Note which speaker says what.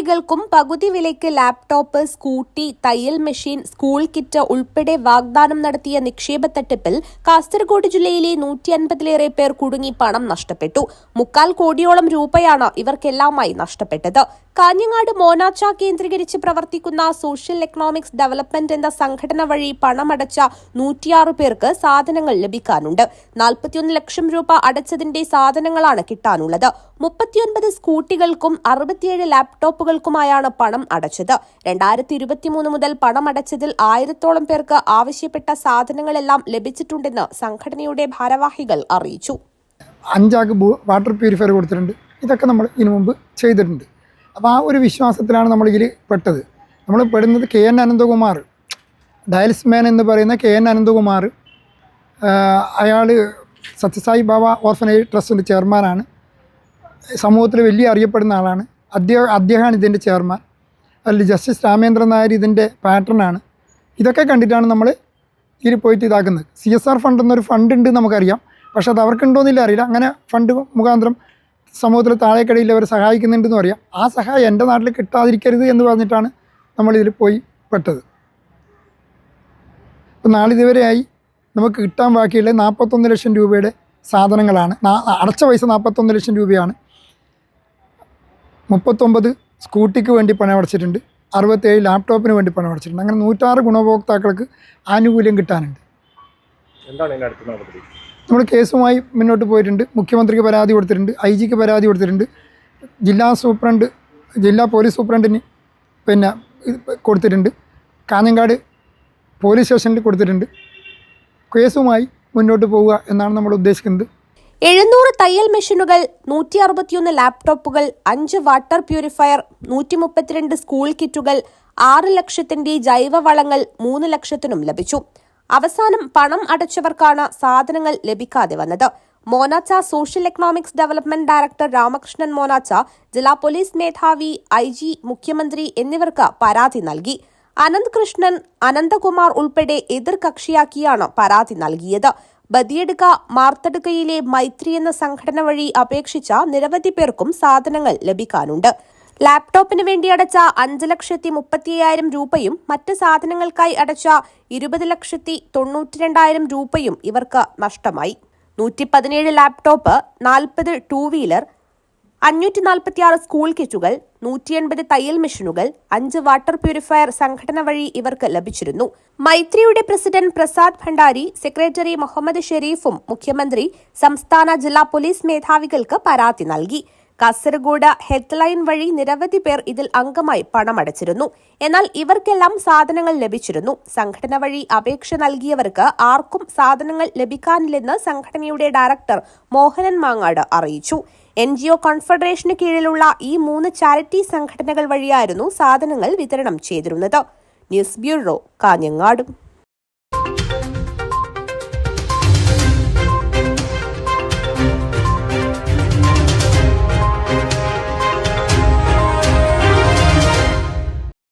Speaker 1: കുട്ടികൾക്കും പകുതി വിലയ്ക്ക് ലാപ്ടോപ്പ്, സ്കൂട്ടി, തയ്യൽ മെഷീൻ, സ്കൂൾ കിറ്റ് ഉൾപ്പെടെ വാഗ്ദാനം നടത്തിയ നിക്ഷേപ തട്ടിപ്പിൽ കാസർഗോഡ് ജില്ലയിലെ 150-ലേറെ പേർ കുടുങ്ങി പണം നഷ്ടപ്പെട്ടു. 3/4 കോടിയോളം രൂപയാണ് ഇവർക്കെല്ലാമായി നഷ്ടപ്പെട്ടത്. കാഞ്ഞങ്ങാട് മോനാച്ച കേന്ദ്രീകരിച്ച് പ്രവർത്തിക്കുന്ന സോഷ്യൽ എക്കണോമിക്സ് ഡെവലപ്മെന്റ് എന്ന സംഘടന വഴി പണമടച്ച 106 പേർക്ക് സാധനങ്ങൾ ലഭിക്കാനുണ്ട്. 41 ലക്ഷം രൂപ അടച്ചതിന്റെ സാധനങ്ങളാണ് കിട്ടാനുള്ളത്. 39 സ്കൂട്ടികൾക്കും 67 ലാപ്ടോപ്പുകൾക്കുമായാണ് പണം അടച്ചത്. 2023 മുതൽ പണം അടച്ചതിൽ 1000-ഓളം പേർക്ക് ആവശ്യപ്പെട്ട സാധനങ്ങളെല്ലാം ലഭിച്ചിട്ടുണ്ടെന്ന് സംഘടനയുടെ ഭാരവാഹികൾ അറിയിച്ചു.
Speaker 2: 5 വാട്ടർ പ്യൂരിഫയർ കൊടുത്തിട്ടുണ്ട്. ഇതൊക്കെ നമ്മൾ ഇതിനു മുമ്പ് ചെയ്തിട്ടുണ്ട്. അപ്പോൾ ആ ഒരു വിശ്വാസത്തിലാണ് നമ്മളിതിൽ പെട്ടത്. നമ്മൾ പെടുന്നത് KN അനന്തകുമാർ, ഡയൽസ്മാൻ എന്ന് പറയുന്ന KN അനന്തകുമാർ. അയാൾ സത്യസായി ബാബ ഓർഫനേജ് ട്രസ്റ്റിൻ്റെ ചെയർമാനാണ്. സമൂഹത്തിൽ വലിയ അറിയപ്പെടുന്ന ആളാണ്. അദ്ദേഹമാണ് ഇതിൻ്റെ ചെയർമാൻ. അതിൽ ജസ്റ്റിസ് രാമേന്ദ്രൻ നായർ ഇതിൻ്റെ പാറ്റേണാണ്. ഇതൊക്കെ കണ്ടിട്ടാണ് നമ്മൾ ഇതിൽ പോയിട്ട് ഇതാക്കുന്നത്. CSR ഫണ്ട് എന്നൊരു ഫണ്ട് ഉണ്ട് നമുക്കറിയാം. പക്ഷെ അത് അവർക്കുണ്ടോയെന്നില്ല അറിയില്ല. അങ്ങനെ ഫണ്ട് മുഖാന്തരം സമൂഹത്തിൽ താഴേക്കടയിൽ അവർ സഹായിക്കുന്നുണ്ടെന്ന് പറയാം. ആ സഹായം എൻ്റെ നാട്ടിൽ കിട്ടാതിരിക്കരുത് എന്ന് പറഞ്ഞിട്ടാണ് നമ്മളിതിൽ പോയി പെട്ടത്. ഇപ്പോൾ നാളിതുവരെയായി നമുക്ക് കിട്ടാൻ ബാക്കിയുള്ള 41 ലക്ഷം രൂപയുടെ സാധനങ്ങളാണ്. അടച്ച പൈസ 41 ലക്ഷം രൂപയാണ്. 39 സ്കൂട്ടിക്ക് വേണ്ടി പണം അടച്ചിട്ടുണ്ട്. 67 ലാപ്ടോപ്പിന് വേണ്ടി പണം അടച്ചിട്ടുണ്ട്. അങ്ങനെ 106 ഗുണഭോക്താക്കൾക്ക് ആനുകൂല്യം കിട്ടാനുണ്ട്.
Speaker 3: എന്താണ് ഇതിൻ്റെ അടുത്ത നടപടി?
Speaker 2: നമ്മൾ കേസുമായി മുന്നോട്ട് പോയിട്ടുണ്ട്. മുഖ്യമന്ത്രിക്ക് പരാതി കൊടുത്തിട്ടുണ്ട്, IG-ക്ക് പരാതി കൊടുത്തിട്ടുണ്ട്, ജില്ലാ പോലീസ് സൂപ്രണ്ടിന് കൊടുത്തിട്ടുണ്ട്, കാഞ്ഞങ്ങാട് പോലീസ് സ്റ്റേഷനിൽ കൊടുത്തിട്ടുണ്ട്. കേസുമായി മുന്നോട്ട് പോവുക എന്നാണ് നമ്മൾ ഉദ്ദേശിക്കുന്നത്.
Speaker 1: 700 തയ്യൽ മെഷീനുകൾ, 161 ലാപ്ടോപ്പുകൾ, 5 വാട്ടർ പ്യൂരിഫയർ, 132 സ്കൂൾ കിറ്റുകൾ, 6 ലക്ഷത്തിന്റെ ജൈവവളങ്ങൾ 3 ലക്ഷത്തിനും ലഭിച്ചു. അവസാനം പണം അടച്ചവർക്കാണ് സാധനങ്ങൾ ലഭിക്കാതെ വന്നത്. Monacha social economics development director Ramakrishnan Monacha, ജില്ലാ പോലീസ് മേധാവി, IG, മുഖ്യമന്ത്രി എന്നിവർക്ക് പരാതി നൽകി. അനന്ത് കൃഷ്ണൻ, അനന്തകുമാർ ഉൾപ്പെടെ എതിർകക്ഷിയാക്കിയാണ് പരാതി നൽകിയത്. ബദിയടുക്ക, മാർത്തടുക്കയിലെ മൈത്രി എന്ന സംഘടന വഴി അപേക്ഷിച്ച നിരവധി പേർക്കും സാധനങ്ങൾ ലഭിക്കാനുണ്ട്. ലാപ്ടോപ്പിന് വേണ്ടി അടച്ച 5,30,000 രൂപയും മറ്റ് സാധനങ്ങൾക്കായി അടച്ച 20,92,000 രൂപയും ഇവർക്ക് നഷ്ടമായി. 117 ലാപ്ടോപ്പ്, 40 ടൂ വീലർ, 546 സ്കൂൾ കിറ്റുകൾ, 180 തയ്യൽ മെഷീനുകൾ, 5 വാട്ടർ പ്യൂരിഫയർ സംഘടന വഴി ഇവർക്ക് ലഭിച്ചിരുന്നു. മൈത്രിയുടെ പ്രസിഡന്റ് പ്രസാദ് ഭണ്ഡാരി, സെക്രട്ടറി മുഹമ്മദ് ഷെരീഫും മുഖ്യമന്ത്രി, സംസ്ഥാന ജില്ലാ പോലീസ് മേധാവികൾക്ക് പരാതി നൽകി. കാസർഗോഡ് ഹെഡ്ലൈൻ വഴി നിരവധി പേർ ഇതിൽ അംഗമായി പണമടച്ചിരുന്നു. എന്നാൽ ഇവർക്കെല്ലാം സാധനങ്ങൾ ലഭിച്ചിരുന്നു. സംഘടന വഴി അപേക്ഷ നൽകിയവർക്ക് ആർക്കും സാധനങ്ങൾ ലഭിക്കാനില്ലെന്ന് സംഘടനയുടെ ഡയറക്ടർ മോഹനൻ മാങ്ങാട് അറിയിച്ചു. NGO കോൺഫെഡറേഷന് കീഴിലുള്ള ഈ 3 ചാരിറ്റി സംഘടനകൾ വഴിയായിരുന്നു സാധനങ്ങൾ വിതരണം ചെയ്തിരുന്നത്. News bureau, Kanhangad.